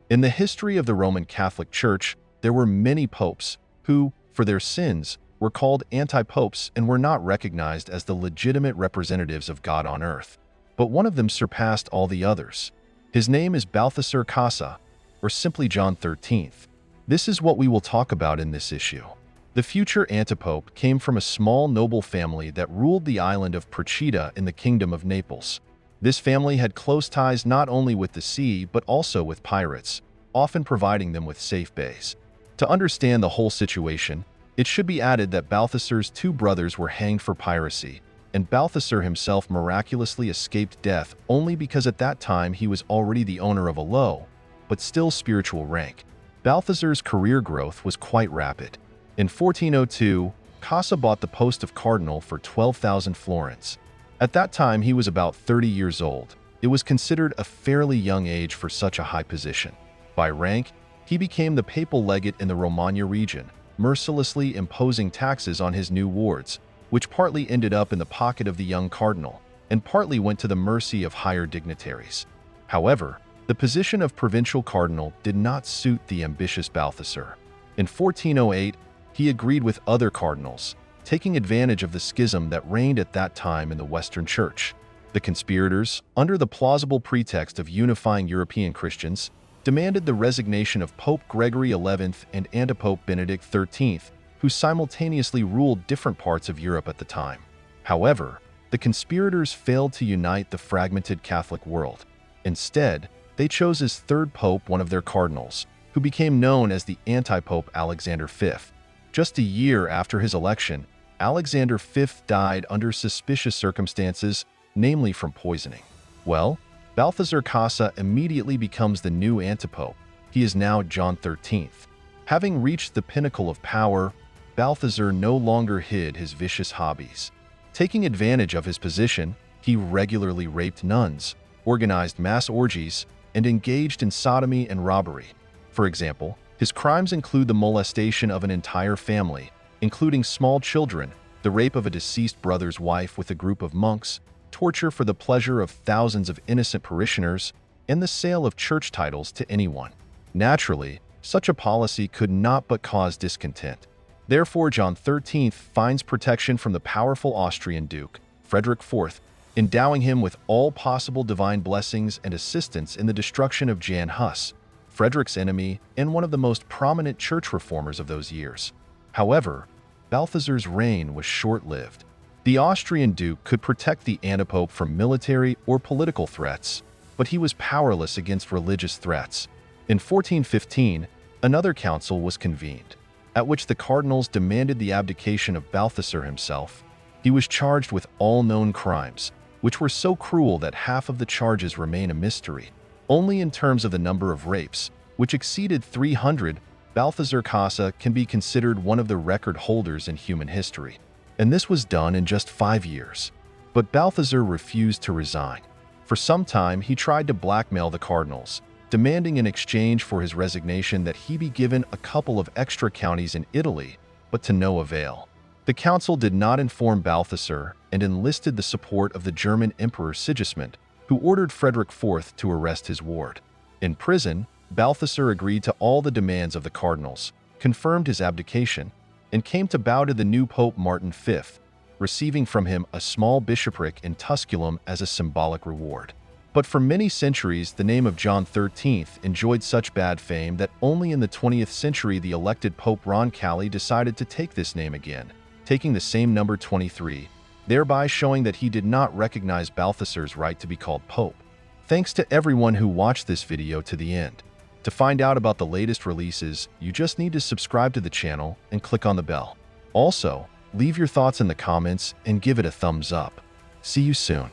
In the history of the Roman Catholic Church, there were many popes who, for their sins, were called anti-popes and were not recognized as the legitimate representatives of God on earth. But one of them surpassed all the others. His name is Balthasar Cossa, or simply John XIII. This is what we will talk about in this issue. The future antipope came from a small noble family that ruled the island of Procida in the Kingdom of Naples. This family had close ties not only with the sea but also with pirates, often providing them with safe bays. To understand the whole situation, it should be added that Balthasar's two brothers were hanged for piracy, and Balthasar himself miraculously escaped death only because at that time he was already the owner of a low, but still spiritual rank. Balthasar's career growth was quite rapid. In 1402, Cossa bought the post of cardinal for 12,000 florins. At that time, he was about 30 years old. It was considered a fairly young age for such a high position. By rank, he became the papal legate in the Romagna region, mercilessly imposing taxes on his new wards, which partly ended up in the pocket of the young cardinal, and partly went to the mercy of higher dignitaries. However, the position of provincial cardinal did not suit the ambitious Balthasar. In 1408, he agreed with other cardinals, taking advantage of the schism that reigned at that time in the Western Church. The conspirators, under the plausible pretext of unifying European Christians, demanded the resignation of Pope Gregory XI and Antipope Benedict XIII, who simultaneously ruled different parts of Europe at the time. However, the conspirators failed to unite the fragmented Catholic world. Instead, they chose as third pope one of their cardinals, who became known as the anti-pope Alexander V. Just a year after his election, Alexander V died under suspicious circumstances, namely from poisoning. Well, Balthasar Cossa immediately becomes the new antipope. He is now John XIII. Having reached the pinnacle of power, Balthasar no longer hid his vicious hobbies. Taking advantage of his position, he regularly raped nuns, organized mass orgies, and engaged in sodomy and robbery. For example, his crimes include the molestation of an entire family, including small children, the rape of a deceased brother's wife with a group of monks, torture for the pleasure of thousands of innocent parishioners, and the sale of church titles to anyone. Naturally, such a policy could not but cause discontent. Therefore, John XIII finds protection from the powerful Austrian Duke, Frederick IV, endowing him with all possible divine blessings and assistance in the destruction of Jan Hus, Frederick's enemy and one of the most prominent church reformers of those years. However, Balthasar's reign was short-lived. The Austrian Duke could protect the antipope from military or political threats, but he was powerless against religious threats. In 1415, another council was convened, at which the cardinals demanded the abdication of Balthasar himself. He was charged with all known crimes, which were so cruel that half of the charges remain a mystery. Only in terms of the number of rapes, which exceeded 300, Balthasar Cossa can be considered one of the record holders in human history. And this was done in just 5 years. But Balthasar refused to resign. For some time, he tried to blackmail the cardinals, demanding in exchange for his resignation that he be given a couple of extra counties in Italy, but to no avail. The council did not inform Balthasar and enlisted the support of the German Emperor Sigismund, who ordered Frederick IV to arrest his ward. In prison, Balthasar agreed to all the demands of the cardinals, confirmed his abdication, and came to bow to the new Pope Martin V, receiving from him a small bishopric in Tusculum as a symbolic reward. But for many centuries, the name of John XIII enjoyed such bad fame that only in the 20th century the elected Pope Roncalli decided to take this name again, taking the same number 23, thereby showing that he did not recognize Balthasar's right to be called Pope. Thanks to everyone who watched this video to the end. To find out about the latest releases, you just need to subscribe to the channel and click on the bell. Also, leave your thoughts in the comments and give it a thumbs up. See you soon.